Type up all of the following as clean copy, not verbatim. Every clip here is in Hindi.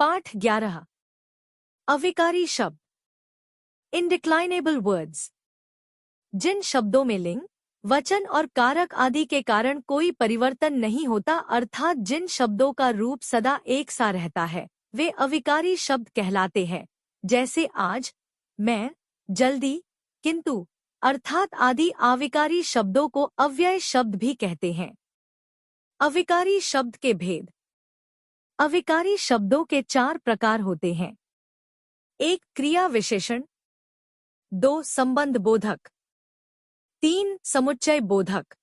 पाठ 11। अविकारी शब्द। इनडिक्लाइनेबल वर्ड्स। जिन शब्दों में लिंग, वचन और कारक आदि के कारण कोई परिवर्तन नहीं होता, अर्थात जिन शब्दों का रूप सदा एक सा रहता है, वे अविकारी शब्द कहलाते हैं। जैसे आज, मैं, जल्दी, किंतु, अर्थात आदि अविकारी शब्दों को अव्यय शब्द भी कहते हैं। अविकारी शब्द के भेद। अविकारी शब्दों के 4 प्रकार होते हैं। 1 क्रिया विशेषण, 2 संबंध बोधक, 3 समुच्चय बोधक,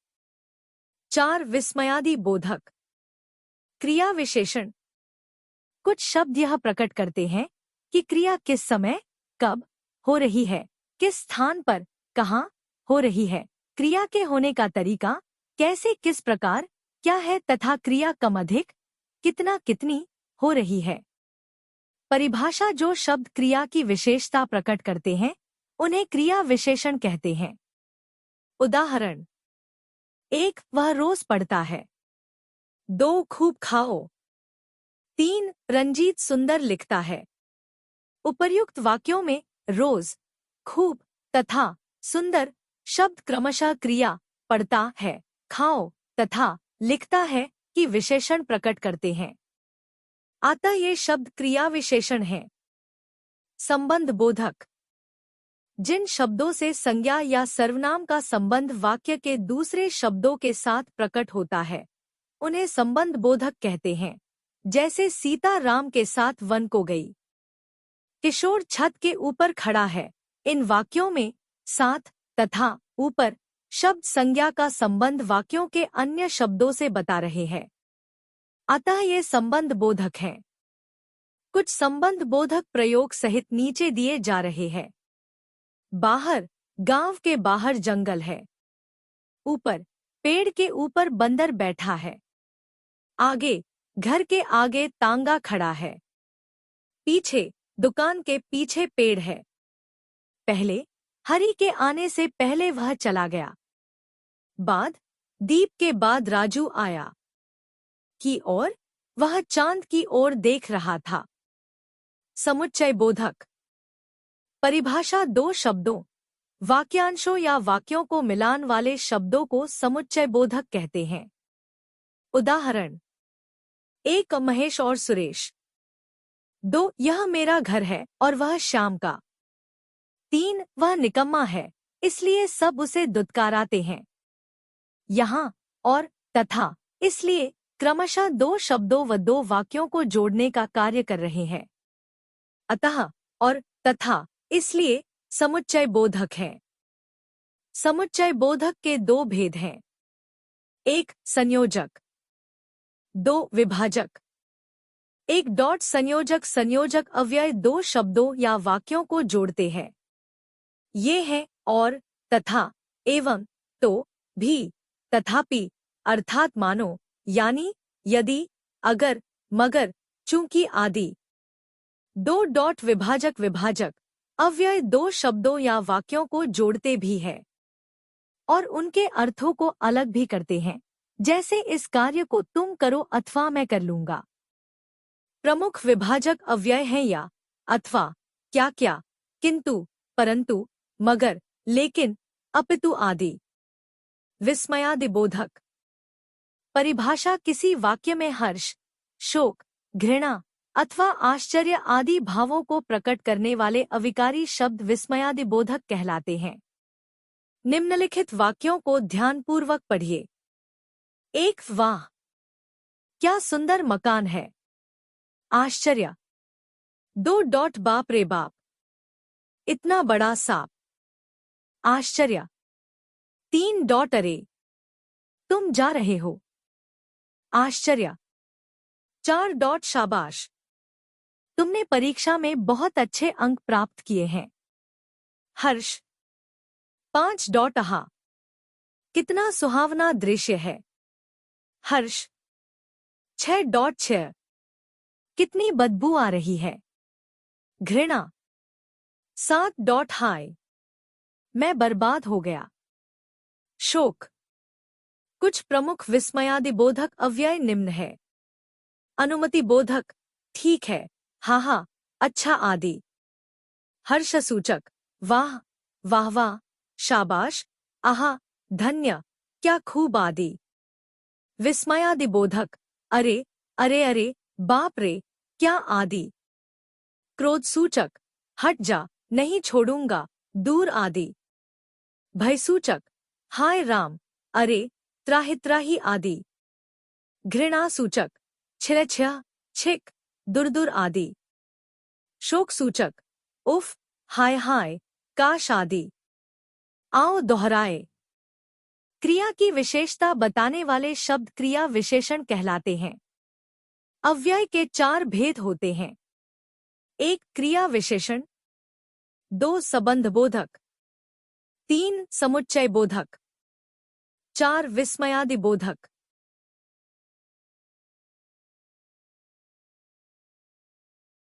4 विस्मयादि बोधक। क्रिया विशेषण। कुछ शब्द यह प्रकट करते हैं कि क्रिया किस समय, कब हो रही है, किस स्थान पर, कहाँ हो रही है, क्रिया के होने का तरीका कैसे, किस प्रकार, क्या है तथा क्रिया कम अधिक, कितना कितनी हो रही है। परिभाषा। जो शब्द क्रिया की विशेषता प्रकट करते हैं उन्हें क्रिया विशेषण कहते हैं। उदाहरण। 1 वह रोज पढ़ता है। 2 खूब खाओ। 3 रंजीत सुंदर लिखता है। उपर्युक्त वाक्यों में रोज, खूब तथा सुंदर शब्द क्रमशः क्रिया पढ़ता है, खाओ तथा लिखता है कि विशेषण प्रकट करते हैं, अतः ये शब्द क्रिया विशेषण हैं। संबंध बोधक। जिन शब्दों से संज्ञा या सर्वनाम का संबंध वाक्य के दूसरे शब्दों के साथ प्रकट होता है उन्हें संबंध बोधक कहते हैं। जैसे सीता राम के साथ वन को गई, किशोर छत के ऊपर खड़ा है। इन वाक्यों में साथ तथा ऊपर शब्द संज्ञा का संबंध वाक्यों के अन्य शब्दों से बता रहे हैं, अतः ये संबंध बोधक हैं। कुछ संबंध बोधक प्रयोग सहित नीचे दिए जा रहे हैं। बाहर, गांव के बाहर जंगल है। ऊपर, पेड़ के ऊपर बंदर बैठा है। आगे, घर के आगे तांगा खड़ा है। पीछे, दुकान के पीछे पेड़ है। पहले, हरि के आने से पहले वह चला गया। बाद, दीप के बाद राजू आया। की ओर, वह चांद की ओर देख रहा था। समुच्चय बोधक। परिभाषा। 2 शब्दों, वाक्यांशों या वाक्यों को मिलान वाले शब्दों को समुच्चय बोधक कहते हैं। उदाहरण। 1 महेश और सुरेश। 2 यह मेरा घर है और वह श्याम का। 3 वह निकम्मा है इसलिए सब उसे दुत्काराते हैं। यहाँ और तथा इसलिए क्रमशः 2 शब्दों व 2 वाक्यों को जोड़ने का कार्य कर रहे हैं, अतः और तथा इसलिए समुच्चय बोधक है। समुच्चय बोधक के 2 भेद हैं। 1 संयोजक, 2 विभाजक। 1 डॉट संयोजक। संयोजक अव्यय 2 शब्दों या वाक्यों को जोड़ते हैं। ये है और, तथा, एवं, तो, भी, तथापि, अर्थात मानो, यानी, यदि, अगर, मगर, चूंकि आदि। 2 डॉट विभाजक। विभाजक अव्यय 2 शब्दों या वाक्यों को जोड़ते भी है और उनके अर्थों को अलग भी करते हैं। जैसे इस कार्य को तुम करो अथवा मैं कर लूंगा। प्रमुख विभाजक अव्यय हैं या, अथवा, क्या क्या, किंतु, परंतु, मगर, लेकिन, अपितु आदि। विस्मयादि बोधक। परिभाषा। किसी वाक्य में हर्ष, शोक, घृणा अथवा आश्चर्य आदि भावों को प्रकट करने वाले अविकारी शब्द विस्मयादि बोधक कहलाते हैं। निम्नलिखित वाक्यों को ध्यानपूर्वक पढ़िए। 1 वाह, क्या सुंदर मकान है। आश्चर्य। 2 डॉट बाप रे बाप, इतना बड़ा सांप। आश्चर्य। 3 डॉट अरे, तुम जा रहे हो। आश्चर्य। 4 डॉट शाबाश, तुमने परीक्षा में बहुत अच्छे अंक प्राप्त किए हैं। हर्ष। 5 डॉट आहा, कितना सुहावना दृश्य है। हर्ष। 6 डॉट 6, कितनी बदबू आ रही है। घृणा। 7 डॉट हाय, मैं बर्बाद हो गया। शोक। कुछ प्रमुख विस्मयादि बोधक अव्यय निम्न है। अनुमति बोधक, ठीक है, हा हा, अच्छा आदि। हर्षसूचक, वाह वाह वाह, शाबाश, आहा, धन्य, क्या खूब आदि। विस्मयादिबोधक, अरे अरे अरे, बाप रे, क्या आदि। क्रोधसूचक, हट जा, नहीं छोड़ूंगा, दूर आदि। भयसूचक, हाय राम, अरे, त्राहि त्राहि आदि। घृणासूचक, छिः छिः, छिक, दूर दूर आदि। शोकसूचक, उफ, हाय हाय, काश आदि। आओ दोहराए। क्रिया की विशेषता बताने वाले शब्द क्रिया विशेषण कहलाते हैं। अव्यय के 4 भेद होते हैं। 1 क्रिया विशेषण, 2 संबंध बोधक, 3 समुच्चय बोधक, 4 विस्मयादि बोधक।